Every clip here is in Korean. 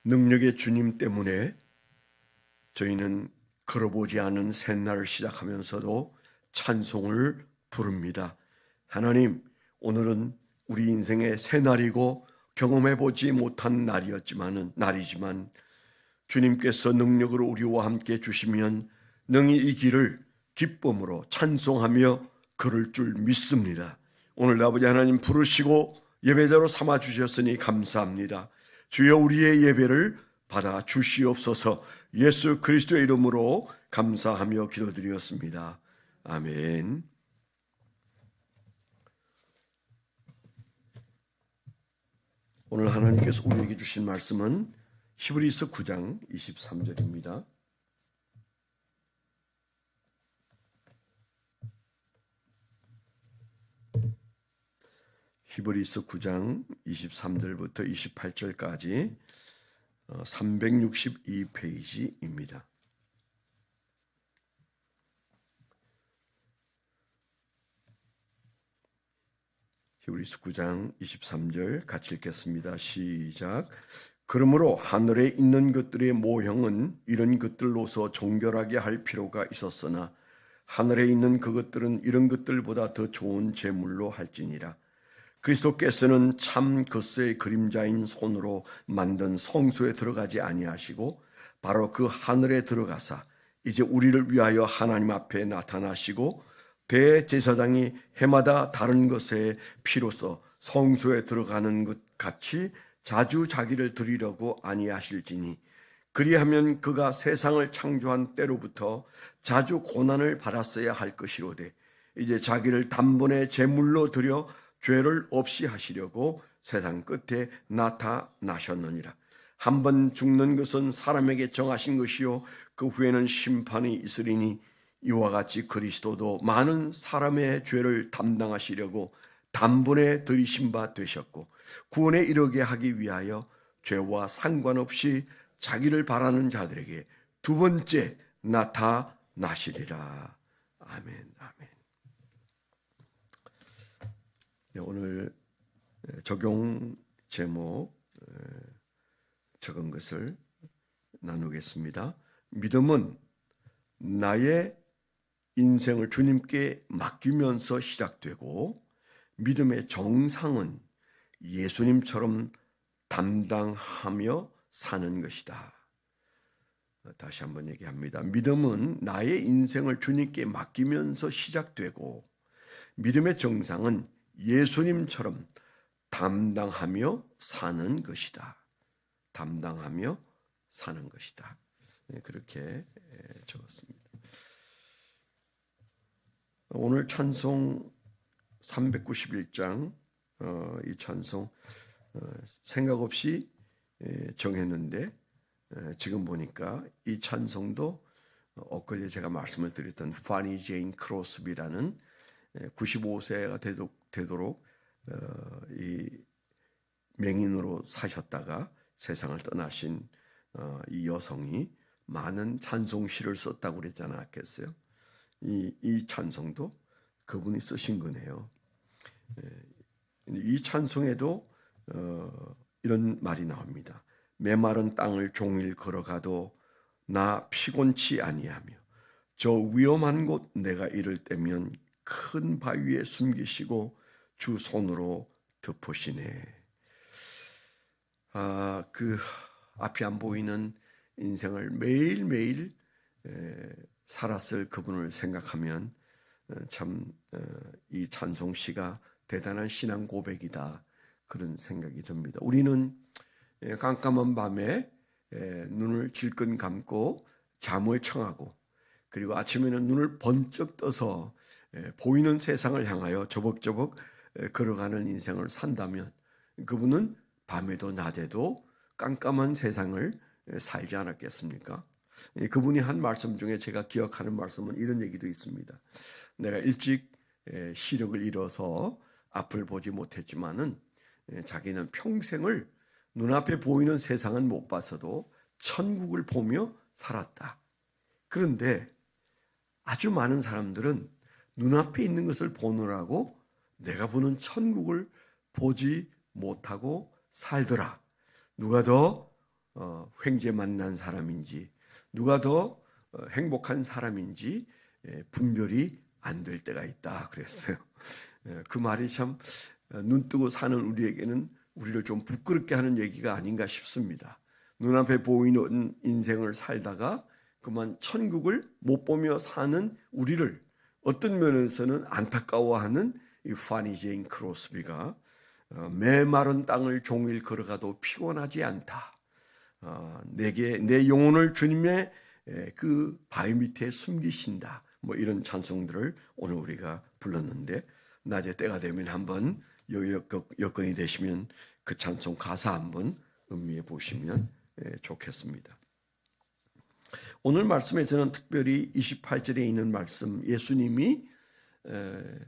능력의 주님 때문에 저희는 걸어보지 않은 새날을 시작하면서도 찬송을 부릅니다. 하나님, 오늘은 우리 인생의 새날이고 경험해보지 못한 날이지만 주님께서 능력으로 우리와 함께 주시면 능히 이 길을 기쁨으로 찬송하며 걸을 줄 믿습니다. 오늘 아버지 하나님 부르시고 예배자로 삼아 주셨으니 감사합니다. 주여 우리의 예배를 받아 주시옵소서. 예수 그리스도의 이름으로 감사하며 기도드리었습니다. 아멘. 오늘 하나님께서 우리에게 주신 말씀은 히브리서 9장 23절입니다. 히브리서 9장 23절부터 28절까지 362페이지입니다. 히브리서 9장 23절 같이 읽겠습니다. 시작. 그러므로 하늘에 있는 것들의 모형은 이런 것들로서 정결하게 할 필요가 있었으나 하늘에 있는 그것들은 이런 것들보다 더 좋은 제물로 할지니라. 그리스도께서는 참 겉의 그림자인 손으로 만든 성소에 들어가지 아니하시고 바로 그 하늘에 들어가사 이제 우리를 위하여 하나님 앞에 나타나시고 대제사장이 해마다 다른 것의 피로써 성소에 들어가는 것 같이 자주 자기를 드리려고 아니하실지니 그리하면 그가 세상을 창조한 때로부터 자주 고난을 받았어야 할 것이로되 이제 자기를 단번에 제물로 드려 죄를 없이 하시려고 세상 끝에 나타나셨느니라. 한 번 죽는 것은 사람에게 정하신 것이요 그 후에는 심판이 있으리니 이와 같이 그리스도도 많은 사람의 죄를 담당하시려고 단번에 들이신 바 되셨고 구원에 이르게 하기 위하여 죄와 상관없이 자기를 바라는 자들에게 두 번째 나타나시리라. 아멘. 아멘. 오늘 적용 제목 적은 것을 나누겠습니다. 믿음은 나의 인생을 주님께 맡기면서 시작되고 믿음의 정상은 예수님처럼 담당하며 사는 것이다. 다시 한번 얘기합니다. 믿음은 나의 인생을 주님께 맡기면서 시작되고 믿음의 정상은 예수님처럼 담당하며 사는 것이다. 담당하며 사는 것이다. 그렇게 적었습니다. 오늘 찬송 391장 이 찬송 생각 없이 정했는데 지금 보니까 이 찬송도 엊그제 제가 말씀을 드렸던 파니 제인 크로스비라는 95세가 되도록 이 맹인으로 사셨다가 세상을 떠나신 이 여성이 많은 찬송시를 썼다고 그랬지 않았겠어요? 이 찬송도 그분이 쓰신 거네요. 이 찬송에도 이런 말이 나옵니다. 메마른 땅을 종일 걸어가도 나 피곤치 아니하며 저 위험한 곳 내가 이를 때면 큰 바위에 숨기시고 주 손으로 덮으시네. 그 앞이 안 보이는 인생을 매일매일 살았을 그분을 생각하면 참 이 찬송시가 대단한 신앙 고백이다 그런 생각이 듭니다. 우리는 깜깜한 밤에 눈을 질끈 감고 잠을 청하고 그리고 아침에는 눈을 번쩍 떠서 보이는 세상을 향하여 저벅저벅 걸어가는 인생을 산다면 그분은 밤에도 낮에도 깜깜한 세상을 살지 않았겠습니까? 그분이 한 말씀 중에 제가 기억하는 말씀은 이런 얘기도 있습니다. 내가 일찍 시력을 잃어서 앞을 보지 못했지만은 자기는 평생을 눈앞에 보이는 세상은 못 봤어도 천국을 보며 살았다. 그런데 아주 많은 사람들은 눈앞에 있는 것을 보느라고 내가 보는 천국을 보지 못하고 살더라. 누가 더 횡재 만난 사람인지 누가 더 행복한 사람인지 분별이 안 될 때가 있다 그랬어요. 그 말이 참 눈 뜨고 사는 우리에게는 우리를 좀 부끄럽게 하는 얘기가 아닌가 싶습니다. 눈앞에 보이는 인생을 살다가 그만 천국을 못 보며 사는 우리를 어떤 면에서는 안타까워하는 이 파니 제인 크로스비가 메마른 땅을 종일 걸어가도 피곤하지 않다. 내 영혼을 주님의 그 바위 밑에 숨기신다. 뭐 이런 찬송들을 오늘 우리가 불렀는데 낮에 때가 되면 한번 여건이 되시면 그 찬송 가사 한번 음미해 보시면 좋겠습니다. 오늘 말씀에서는 특별히 28절에 있는 말씀, 예수님이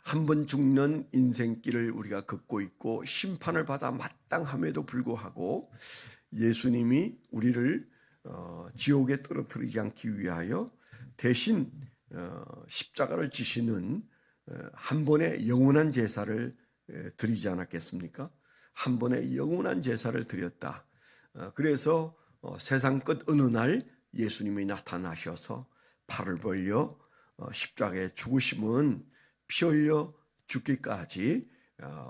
한 번 죽는 인생길을 우리가 걷고 있고 심판을 받아 마땅함에도 불구하고 예수님이 우리를 지옥에 떨어뜨리지 않기 위하여 대신 십자가를 지시는 한 번의 영원한 제사를 드리지 않았겠습니까? 한 번의 영원한 제사를 드렸다. 그래서 세상 끝 어느 날 예수님이 나타나셔서 팔을 벌려 십자가에 죽으심은 피 흘려 죽기까지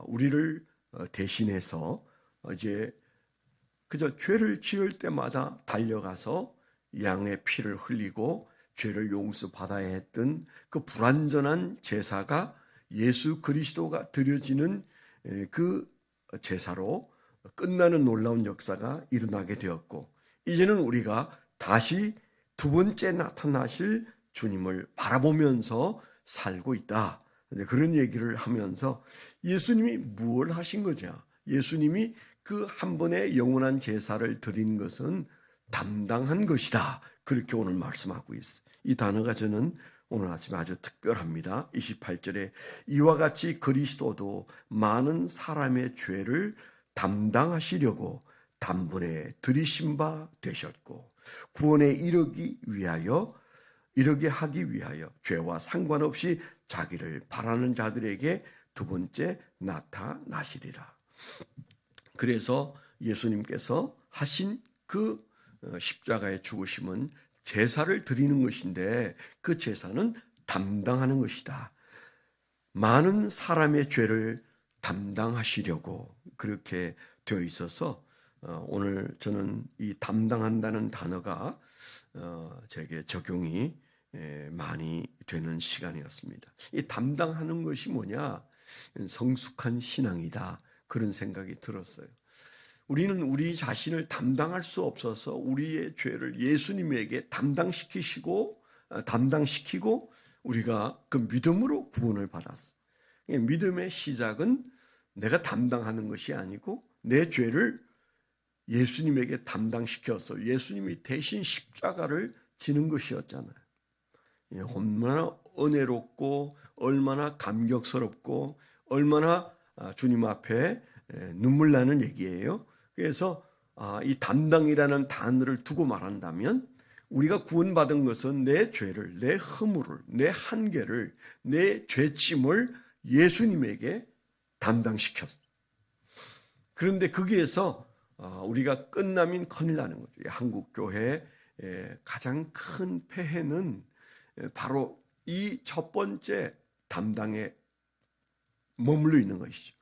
우리를 대신해서 이제 그저 죄를 지을 때마다 달려가서 양의 피를 흘리고 죄를 용서받아야 했던 그 불완전한 제사가 예수 그리스도가 드려지는 그 제사로 끝나는 놀라운 역사가 일어나게 되었고 이제는 우리가 다시 두 번째 나타나실 주님을 바라보면서 살고 있다. 그런 얘기를 하면서 예수님이 무엇을 하신 거죠? 예수님이 그 한 번의 영원한 제사를 드린 것은 담당한 것이다. 그렇게 오늘 말씀하고 있어요. 이 단어가 저는 오늘 아침에 아주 특별합니다. 28절에 이와 같이 그리스도도 많은 사람의 죄를 담당하시려고 단번에 들이신 바 되셨고 구원에 이르게 하기 위하여 죄와 상관없이 자기를 바라는 자들에게 두 번째 나타나시리라. 그래서 예수님께서 하신 그 십자가의 죽으심은 제사를 드리는 것인데 그 제사는 담당하는 것이다. 많은 사람의 죄를 담당하시려고 그렇게 되어 있어서 오늘 저는 이 담당한다는 단어가 제게 적용이 많이 되는 시간이었습니다. 이 담당하는 것이 뭐냐? 성숙한 신앙이다. 그런 생각이 들었어요. 우리는 우리 자신을 담당할 수 없어서 우리의 죄를 예수님에게 담당시키고 우리가 그 믿음으로 구원을 받았어. 믿음의 시작은 내가 담당하는 것이 아니고 내 죄를 예수님에게 담당시켜서 예수님이 대신 십자가를 지는 것이었잖아요. 얼마나 은혜롭고 얼마나 감격스럽고 얼마나 주님 앞에 눈물 나는 얘기예요. 그래서 이 담당이라는 단어를 두고 말한다면 우리가 구원받은 것은 내 죄를, 내 허물을, 내 한계를, 내 죄짐을 예수님에게 담당시켰어. 그런데 거기에서 우리가 끝나면 큰일 나는 거죠. 한국 교회의 가장 큰 폐해는 바로 이 첫 번째 담당에 머물러 있는 것이죠.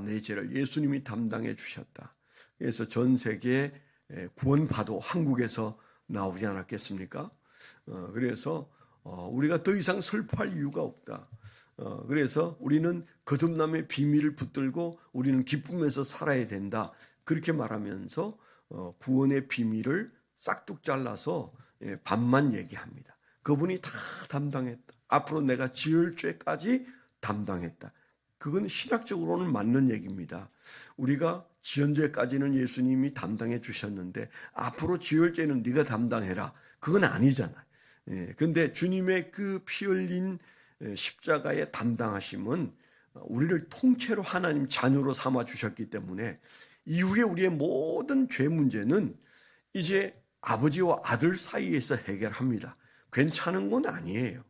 내 죄를 예수님이 담당해 주셨다. 그래서 전 세계에 구원파도 한국에서 나오지 않았겠습니까? 그래서 우리가 더 이상 슬퍼할 이유가 없다. 그래서 우리는 거듭남의 비밀을 붙들고 우리는 기쁨에서 살아야 된다. 그렇게 말하면서 구원의 비밀을 싹둑 잘라서 반만 얘기합니다. 그분이 다 담당했다. 앞으로 내가 지을 죄까지 담당했다. 그건 신학적으로는 맞는 얘기입니다. 우리가 지은 죄까지는 예수님이 담당해 주셨는데 앞으로 지을 죄는 네가 담당해라. 그건 아니잖아요. 그런데 주님의 그 피 흘린 십자가의 담당하심은 우리를 통째로 하나님 자녀로 삼아 주셨기 때문에 이후에 우리의 모든 죄 문제는 이제 아버지와 아들 사이에서 해결합니다. 괜찮은 건 아니에요.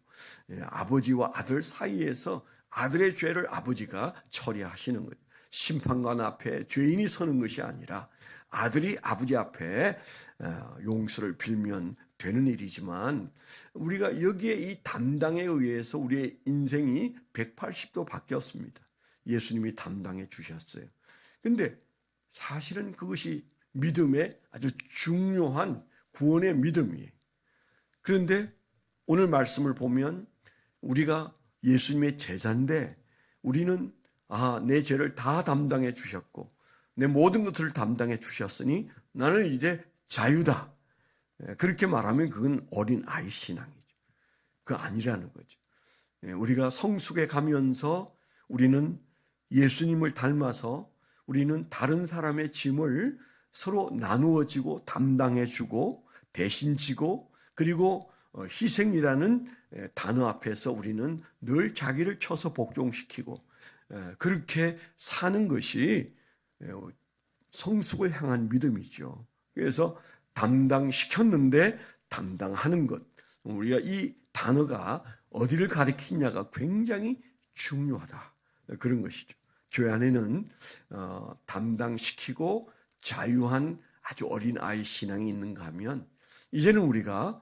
아버지와 아들 사이에서 아들의 죄를 아버지가 처리하시는 거예요. 심판관 앞에 죄인이 서는 것이 아니라 아들이 아버지 앞에 용서를 빌면 되는 일이지만, 우리가 여기에 이 담당에 의해서 우리의 인생이 180도 바뀌었습니다. 예수님이 담당해 주셨어요. 근데 사실은 그것이 믿음의 아주 중요한 구원의 믿음이에요. 그런데 오늘 말씀을 보면 우리가 예수님의 제자인데, 우리는 내 죄를 다 담당해 주셨고 내 모든 것들을 담당해 주셨으니 나는 이제 자유다, 그렇게 말하면 그건 어린 아이 신앙이죠. 그거 아니라는 거죠. 우리가 성숙해 가면서 우리는 예수님을 닮아서 우리는 다른 사람의 짐을 서로 나누어지고 담당해주고 대신 지고, 그리고 희생이라는 단어 앞에서 우리는 늘 자기를 쳐서 복종시키고 그렇게 사는 것이 성숙을 향한 믿음이죠. 그래서 담당시켰는데 담당하는 것, 우리가 이 단어가 어디를 가리키냐가 굉장히 중요하다, 그런 것이죠. 교회 안에는 담당시키고 자유한 아주 어린 아이 신앙이 있는가 하면, 이제는 우리가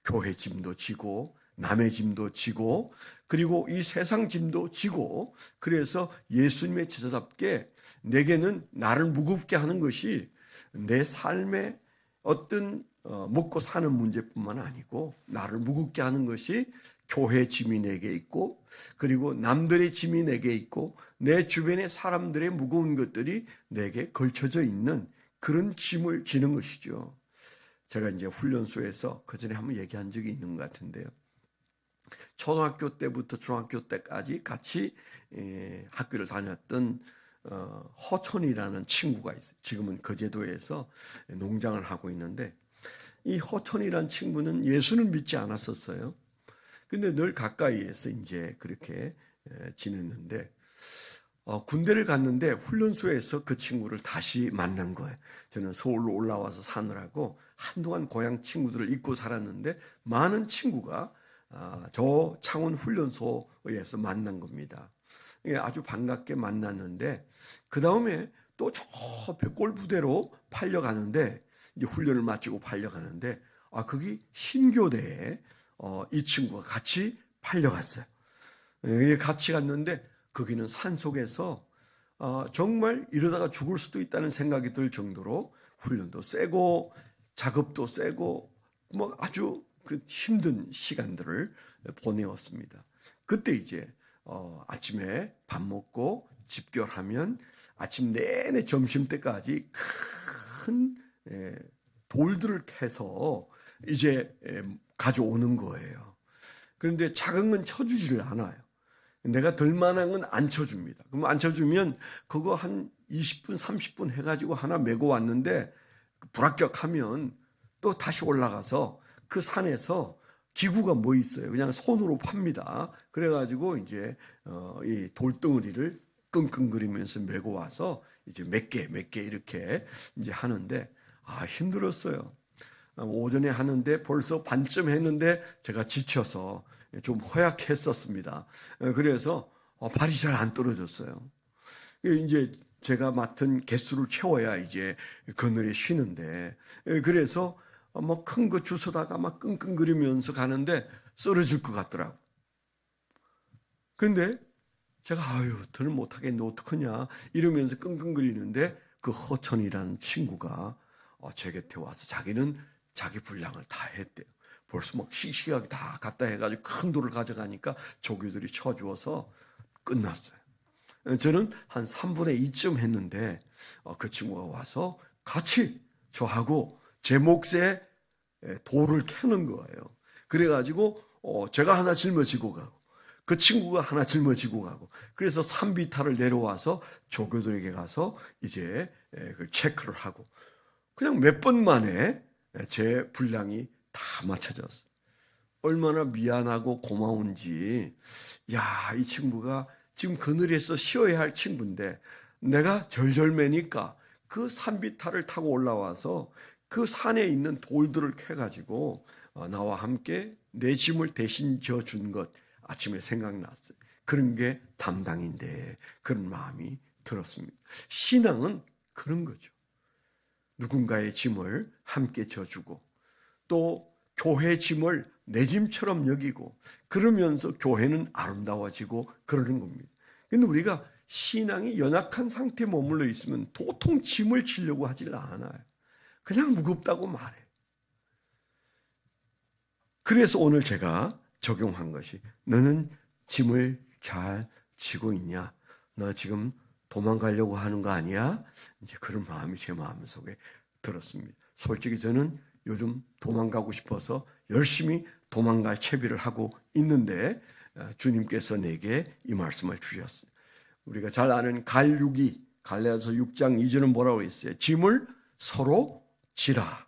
교회 짐도 지고 남의 짐도 지고 그리고 이 세상 짐도 지고, 그래서 예수님의 제자답게 내게는 나를 무겁게 하는 것이 내 삶의 어떤 먹고 사는 문제뿐만 아니고, 나를 무겁게 하는 것이 교회 짐이 내게 있고, 그리고 남들의 짐이 내게 있고, 내 주변의 사람들의 무거운 것들이 내게 걸쳐져 있는 그런 짐을 지는 것이죠. 제가 이제 훈련소에서 그전에 한번 얘기한 적이 있는 것 같은데요. 초등학교 때부터 중학교 때까지 같이 학교를 다녔던 허천이라는 친구가 있어요. 지금은 거제도에서 농장을 하고 있는데, 이 허천이라는 친구는 예수는 믿지 않았었어요. 근데 늘 가까이에서 이제 그렇게 지냈는데, 군대를 갔는데 훈련소에서 그 친구를 다시 만난 거예요. 저는 서울로 올라와서 사느라고 한동안 고향 친구들을 잊고 살았는데, 많은 친구가 저 창원 훈련소에서 만난 겁니다. 아주 반갑게 만났는데, 그 다음에 또 저 백골 부대로 팔려가는데, 이제 훈련을 마치고 팔려가는데, 거기 신교대에 이 친구가 같이 팔려갔어요. 같이 갔는데 거기는 산속에서 정말 이러다가 죽을 수도 있다는 생각이 들 정도로 훈련도 세고 작업도 세고 뭐 아주 그 힘든 시간들을 보내었습니다. 그때 이제 아침에 밥 먹고 집결하면 아침 내내 점심 때까지 큰 돌들을 캐서 이제 가져오는 거예요. 그런데 작은 건 쳐주지를 않아요. 내가 덜 만한 건 안 쳐줍니다. 그럼 안 쳐주면 그거 한 20분, 30분 해가지고 하나 메고 왔는데, 불합격하면 또 다시 올라가서 그 산에서 기구가 뭐 있어요. 그냥 손으로 팝니다. 그래가지고 이제 이 돌덩어리를 끙끙거리면서 메고 와서 이제 몇 개 이렇게 이제 하는데, 힘들었어요. 오전에 하는데 벌써 반쯤 했는데 제가 지쳐서 좀 허약했었습니다. 그래서 발이 잘 안 떨어졌어요. 이제 제가 맡은 개수를 채워야 이제 그늘에 쉬는데, 그래서 뭐 큰 거 주워다가 막 끙끙거리면서 가는데 쓰러질 것 같더라고. 근데 제가 더는 못하겠네, 어떡하냐 이러면서 끙끙거리는데, 그 허천이라는 친구가 제 곁에 와서 자기는 자기 분량을 다 했대요. 벌써 막 씩씩하게 다 갖다 해가지고 큰 돌을 가져가니까 조교들이 쳐주어서 끝났어요. 저는 한 3분의 2쯤 했는데 그 친구가 와서 같이 저하고 제 몫에 돌을 캐는 거예요. 그래가지고 제가 하나 짊어지고 가고 그 친구가 하나 짊어지고 가고, 그래서 산비탈을 내려와서 조교들에게 가서 이제 그 체크를 하고, 그냥 몇 번 만에 제 분량이 다 맞춰졌어요. 얼마나 미안하고 고마운지. 이 친구가 지금 그늘에서 쉬어야 할 친구인데 내가 절절매니까 그 산비탈을 타고 올라와서 그 산에 있는 돌들을 캐가지고 나와 함께 내 짐을 대신 져준 것 아침에 생각났어요. 그런 게 담당인데 그런 마음이 들었습니다. 신앙은 그런 거죠. 누군가의 짐을 함께 져주고 또 교회 짐을 내 짐처럼 여기고 그러면서 교회는 아름다워지고 그러는 겁니다. 근데 우리가 신앙이 연약한 상태에 머물러 있으면 도통 짐을 지려고 하질 않아요. 그냥 무겁다고 말해. 그래서 오늘 제가 적용한 것이 너는 짐을 잘 지고 있냐? 너 지금 도망가려고 하는 거 아니야? 이제 그런 마음이 제 마음속에 들었습니다. 솔직히 저는 요즘 도망가고 싶어서 열심히 도망갈 채비를 하고 있는데 주님께서 내게 이 말씀을 주셨어요. 우리가 잘 아는 갈육이 갈라디아서 6장 2절은 뭐라고 했어요? 짐을 서로 지라.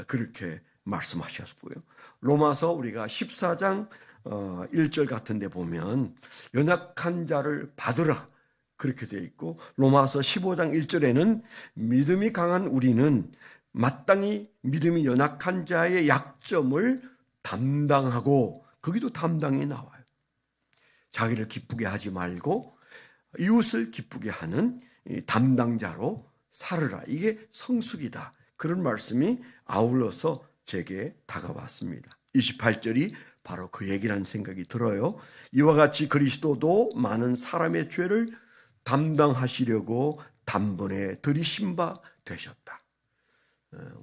그렇게 말씀하셨고요. 로마서 우리가 14장 1절 같은 데 보면 연약한 자를 받으라. 그렇게 되어 있고 로마서 15장 1절에는 믿음이 강한 우리는 마땅히 믿음이 연약한 자의 약점을 담당하고 거기도 담당이 나와요. 자기를 기쁘게 하지 말고 이웃을 기쁘게 하는 담당자로 살으라. 이게 성숙이다. 그런 말씀이 아울러서 제게 다가왔습니다. 28절이 바로 그 얘기라는 생각이 들어요. 이와 같이 그리스도도 많은 사람의 죄를 담당하시려고 단번에 들이신 바 되셨다.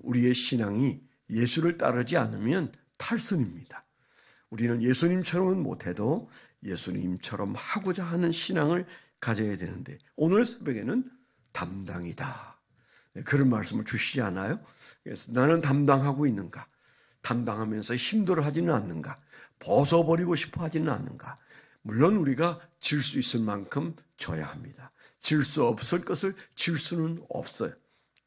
우리의 신앙이 예수를 따르지 않으면 탈선입니다. 우리는 예수님처럼은 못해도 예수님처럼 하고자 하는 신앙을 가져야 되는데 오늘 새벽에는 담당이다. 그런 말씀을 주시지 않아요? 그래서 나는 담당하고 있는가? 담당하면서 힘들어하지는 않는가? 벗어버리고 싶어 하지는 않는가? 물론 우리가 질 수 있을 만큼 져야 합니다. 질 수 없을 것을 질 수는 없어요.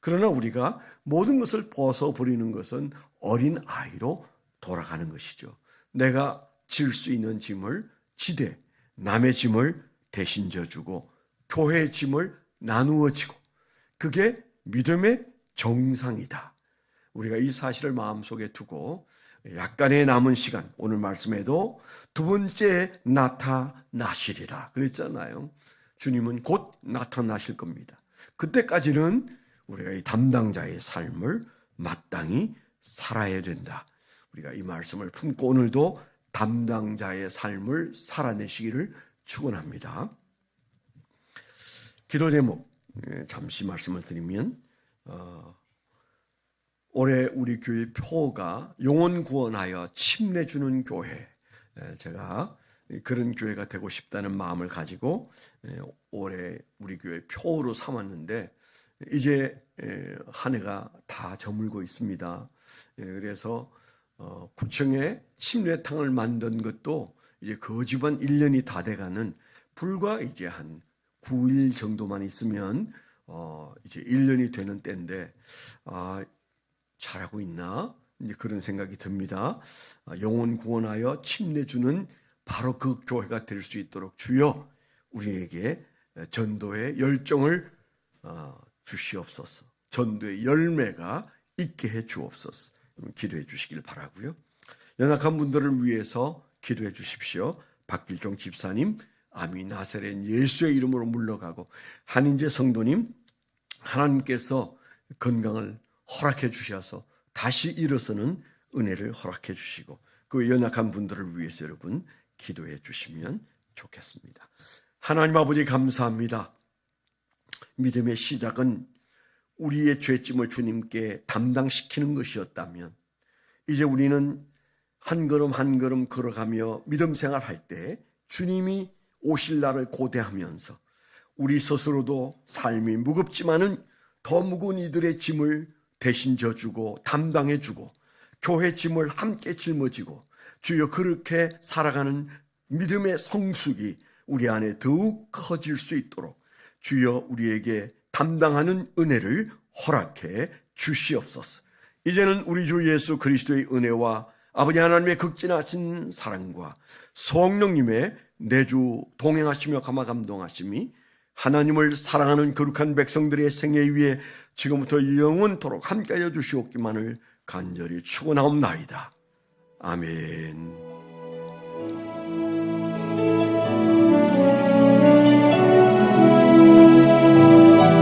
그러나 우리가 모든 것을 벗어버리는 것은 어린 아이로 돌아가는 것이죠. 내가 질 수 있는 짐을 지되 남의 짐을 대신 져주고 교회의 짐을 나누어 지고 그게 믿음의 정상이다. 우리가 이 사실을 마음속에 두고 약간의 남은 시간 오늘 말씀에도 두 번째 나타나시리라 그랬잖아요. 주님은 곧 나타나실 겁니다. 그때까지는 우리가 이 담당자의 삶을 마땅히 살아야 된다. 우리가 이 말씀을 품고 오늘도 담당자의 삶을 살아내시기를 축원합니다. 기도 제목 잠시 말씀을 드리면 올해 우리 교회 표가 영혼 구원하여 침례주는 교회. 제가 그런 교회가 되고 싶다는 마음을 가지고 올해 우리 교회 표로 삼았는데 이제 한 해가 다 저물고 있습니다. 그래서 구청에 침례탕을 만든 것도 이제 그 집안 1년이 다 돼가는 불과 이제 한 9일 정도만 있으면 이제 1년이 되는 때인데 잘하고 있나? 이제 그런 생각이 듭니다. 영혼 구원하여 침례주는 바로 그 교회가 될 수 있도록 주여 우리에게 전도의 열정을 주시옵소서. 전도의 열매가 있게 해 주옵소서. 기도해 주시길 바라고요. 연약한 분들을 위해서 기도해 주십시오. 박길종 집사님, 아미 나사렛 예수의 이름으로 물러가고 한인재 성도님, 하나님께서 건강을 허락해 주셔서 다시 일어서는 은혜를 허락해 주시고 그 연약한 분들을 위해서 여러분 기도해 주시면 좋겠습니다. 하나님 아버지 감사합니다. 믿음의 시작은 우리의 죄짐을 주님께 담당시키는 것이었다면 이제 우리는 한 걸음 한 걸음 걸어가며 믿음 생활할 때 주님이 오실 날을 고대하면서 우리 스스로도 삶이 무겁지만은 더 무거운 이들의 짐을 대신 져주고 담당해주고 교회 짐을 함께 짊어지고 주여 그렇게 살아가는 믿음의 성숙이 우리 안에 더욱 커질 수 있도록 주여 우리에게 담당하는 은혜를 허락해 주시옵소서. 이제는 우리 주 예수 그리스도의 은혜와 아버지 하나님의 극진하신 사랑과 성령님의 내주 동행하시며 감화 감동하심이 하나님을 사랑하는 거룩한 백성들의 생애 위에 지금부터 영원토록 함께하여 주시옵기만을 간절히 축원하옵나이다. 아멘.